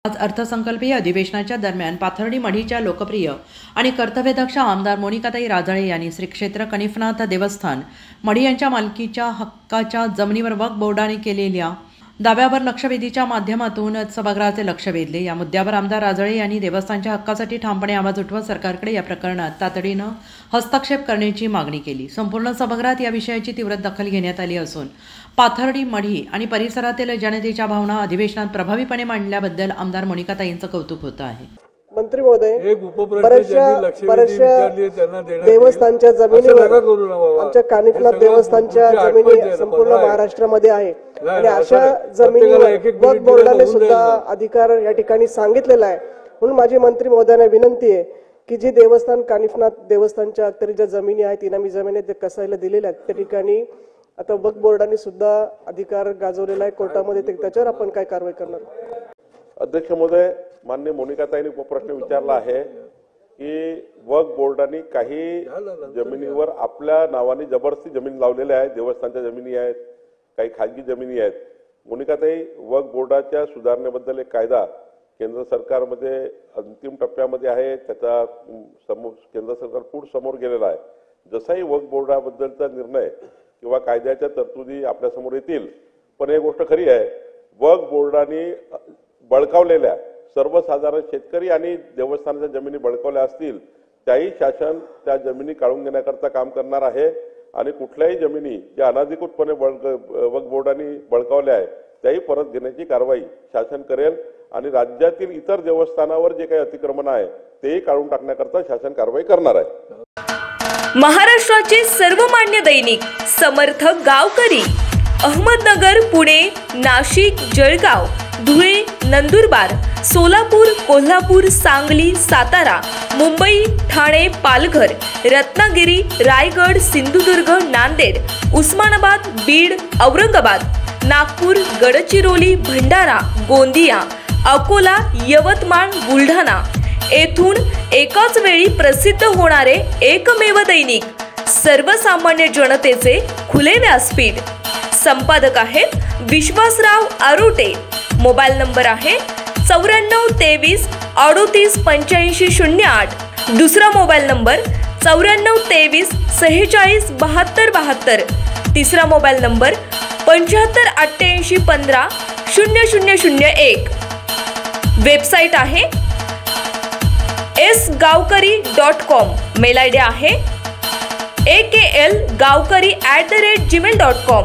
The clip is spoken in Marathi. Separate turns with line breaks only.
आज अर्थसंकल्पीय अधिवेशनाच्या दरम्यान पाथर्डी मढीच्या लोकप्रिय आणि कर्तव्यदक्ष आमदार मोनिकाताई राजळे यांनी श्री क्षेत्र कनिफनाथ देवस्थान मढी यांच्या मालकीच्या हक्काच्या जमिनीवर वक्फ बोर्डाने केलेल्या दाव्यावर लक्षवेधीच्या माध्यमातून सभागृहाचे लक्ष वेधले। या मुद्द्यावर आमदार राजळे यांनी देवस्थानच्या हक्कासाठी ठामपणे आवाज उठवत सरकारकडे या प्रकरणात तातडीने हस्तक्षेप करण्याची मागणी केली। संपूर्ण सभागृहात या विषयाची तीव्र दखल घेण्यात आली असून पाथर्डी मढी आणि परिसरातील जनतेच्या भावना अधिवेशनात प्रभावीपणे मांडल्याबद्दल आमदार मोनिकाताईंचं कौतुक होतं आहे।
मंत्री महोदय, बऱ्याचशा देवस्थानच्या जमिनी आमच्या कानिफनाथ देवस्थानच्या जमिनी संपूर्ण महाराष्ट्रामध्ये आहे आणि अशा जमिनीवर वक्फ बोर्डाने सुद्धा अधिकार या ठिकाणी सांगितलेला आहे। म्हणून माझी मंत्री महोदयांना विनंती आहे की जी देवस्थान कानिफनाथ देवस्थानच्या अखत्यारीत ज्या जमिनी आहेत, इनामी जमिनी ते कसायला दिलेल्या आहेत, त्या ठिकाणी आता वक्फ बोर्डाने सुद्धा अधिकार गाजवलेला आहे कोर्टामध्ये। त्याच्यावर आपण काय कारवाई करणार?
अध्यक्ष महोदय, माननीय मोनिकाताईंनी प्रश्न विचारला आहे की वक्फ बोर्डाने काही जमिनीवर आपल्या नावाने जबरदस्ती जमीन लावलेल्या आहेत, देवस्थानच्या जमिनी आहेत, काही खाजगी जमिनी आहेत। मोनिकाताई, वक्फ बोर्डाच्या सुधारणेबद्दल एक कायदा केंद्र सरकारमध्ये अंतिम टप्प्यामध्ये आहे, त्याचा केंद्र सरकार समोर गेलेला आहे। जसाही वक्फ बोर्डाबद्दलचा निर्णय किंवा कायद्याच्या तरतुदी आपल्या समोर येतील, पण एक गोष्ट खरी आहे, वक्फ बोर्डाने बळकावलेल्या सर्वसाधारण शेतकरी आणि देवस्थानाच्या जमिनी बळकावल्या असतील त्याही शासन त्या जमिनी काढून घेण्याकरता काम करणार आहे आणि कुठल्याही जमिनी ज्या अनधिकृतपणे वक्फ बोर्डाने बळकावल्या आहेत त्याही परत घेण्याची कारवाई शासन करेल आणि राज्यातील इतर देवस्थानावर जे काही अतिक्रमण आहे तेही काढून टाकण्याकरता शासन कारवाई करणार आहे।
महाराष्ट्राचे सर्वमान्य दैनिक समर्थ गावकरी अहमदनगर, पुणे, नाशिक, जळगाव, धुळे, नंदुरबार, सोलापूर, कोल्हापूर, सांगली, सातारा, मुंबई, ठाणे, पालघर, रत्नागिरी, रायगड, सिंधुदुर्ग, नांदेड, उस्मानाबाद, बीड, औरंगाबाद, नागपूर, गडचिरोली, भंडारा, गोंदिया, अकोला, यवतमाळ, बुलढाणा येथून एकाच वेळी प्रसिद्ध होणारे एकमेव दैनिक, सर्वसामान्य जनतेचे खुले व्यासपीठ। संपादक आहेत विश्वासराव आरोटे। मोबाईल नंबर आहे 9423 38 85 08। दुसरा मोबाईल नंबर 9423 46 72 72। तिसरा मोबाईल नंबर 75 88 15 0001। वेबसाईट आहे sgavkari.com। मेल आयडी आहे akl gavkari@gmail.com।